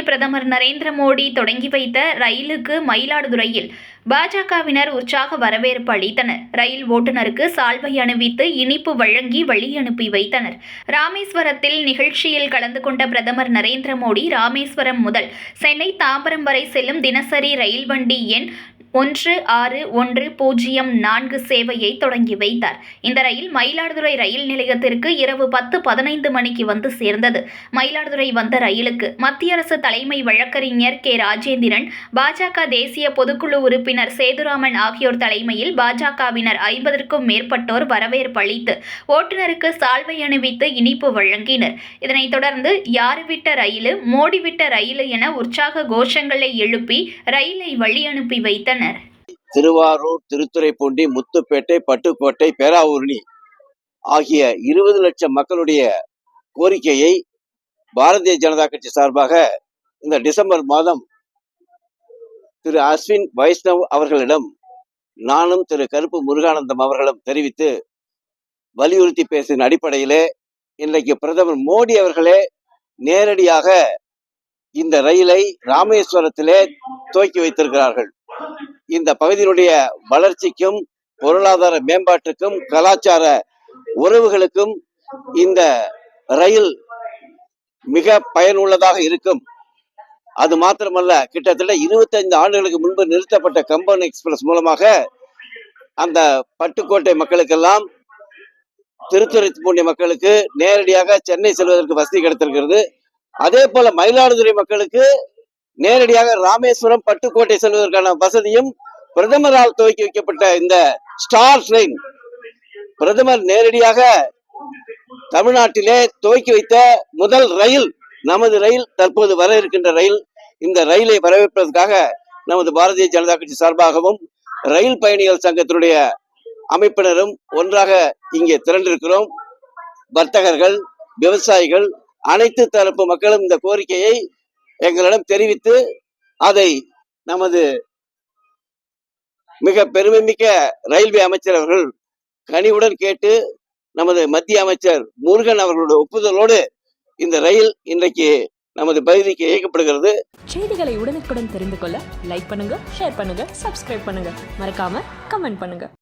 பிரதமர் நரேந்திர மோடி தொடங்கி வைத்த ரயிலுக்கு மயிலாடுதுறையில் பாஜகவினர் உற்சாக வரவேற்பு அளித்தனர். ரயில் ஓட்டுநருக்கு சால்வை அணிவித்து இனிப்பு வழங்கி வழி அனுப்பி வைத்தனர். ராமேஸ்வரத்தில் நிகழ்ச்சியில் கலந்து கொண்ட பிரதமர் நரேந்திர மோடி ராமேஸ்வரம் முதல் சென்னை தாம்பரம் வரை செல்லும் தினசரி ரயில் வண்டி எண் 161004 சேவையை தொடங்கி வைத்தார். இந்த ரயில் மயிலாடுதுறை ரயில் நிலையத்திற்கு இரவு 10:15 மணிக்கு வந்து சேர்ந்தது. மயிலாடுதுறை வந்த ரயிலுக்கு மத்திய அரசு தலைமை வழக்கறிஞர் கே. ராஜேந்திரன், பாஜக தேசிய பொதுக்குழு உறுப்பினர் சேதுராமன் ஆகியோர் தலைமையில் பாஜகவினர் 50க்கும் மேற்பட்டோர் வரவேற்பு அளித்து ஓட்டுநருக்கு சால்வை அணிவித்து இனிப்பு வழங்கினர். இதனைத் தொடர்ந்து யாரு விட்ட ரயிலு, மோடி விட்ட ரயிலு என உற்சாக கோஷங்களை எழுப்பி ரயிலை வழி அனுப்பி வைத்தனர். திருவாரூர், திருத்துறைப்பூண்டி, முத்துப்பேட்டை, பட்டுக்கோட்டை, பேராவூரணி ஆகிய 20 லட்சம் மக்களுடைய கோரிக்கையை பாரதிய ஜனதா கட்சி சார்பாக இந்த டிசம்பர் மாதம் திரு அஸ்வின் வைஷ்ணவ் அவர்களிடம் நானும் திரு கருப்பு முருகானந்தம் அவர்களும் தெரிவித்து வலியுறுத்தி பேசின அடிப்படையிலே இன்றைக்கு பிரதமர் மோடி அவர்களே நேரடியாக இந்த ரயிலை ராமேஸ்வரத்திலே துவக்கி வைத்திருக்கிறார்கள். இந்த பகுதியினுடைய வளர்ச்சிக்கும், பொருளாதார மேம்பாட்டுக்கும், கலாச்சார உறவுகளுக்கும் இந்த ரயில் மிக பயனுள்ளதாக இருக்கும். அது மாத்திரமல்ல, கிட்டத்தட்ட 25 ஆண்டுகளுக்கு முன்பு நிறுத்தப்பட்ட கம்பன் எக்ஸ்பிரஸ் மூலமாக அந்த பட்டுக்கோட்டை மக்களுக்கெல்லாம், திருத்துறைப்பூண்டி மக்களுக்கு நேரடியாக சென்னை செல்வதற்கு வசதி கிடைத்திருக்கிறது. அதே போல மயிலாடுதுறை மக்களுக்கு நேரடியாக ராமேஸ்வரம், பட்டுக்கோட்டை செல்வதற்கான வசதியும் பிரதமரால் துவக்கி வைக்கப்பட்ட இந்த ஸ்டார் ட்ரெயின், பிரதமர் நேரடியாக தமிழ்நாட்டிலே துவக்கி வைத்த முதல் ரயில், நமது ரயில், தற்போது வர இருக்கின்ற ரயில். இந்த ரயிலை வரவேற்பதற்காக நமது பாரதிய ஜனதா கட்சி சார்பாகவும் ரயில் பயணிகள் சங்கத்தினுடைய அமைப்பினரும் ஒன்றாக இங்கே திரண்டிருக்கிறோம். வர்த்தகர்கள், விவசாயிகள், அனைத்து தரப்பு மக்களும் இந்த கோரிக்கையை எங்களிடம் தெரிவித்து அதை நமது மிக பெருமைமிக்க ரயில்வே அமைச்சர் அவர்கள் கனிவுடன் கேட்டு நமது மத்திய அமைச்சர் முருகன் அவர்களுடைய ஒப்புதலோடு இந்த ரயில் இன்றைக்கு நமது பகுதிக்கு இயக்கப்படுகிறது. செய்திகளை உடனுக்குடன் தெரிந்து கொள்ள லைக் பண்ணுங்க, ஷேர் பண்ணுங்க, சப்ஸ்கிரைப் பண்ணுங்க, மறக்காம கமெண்ட் பண்ணுங்க.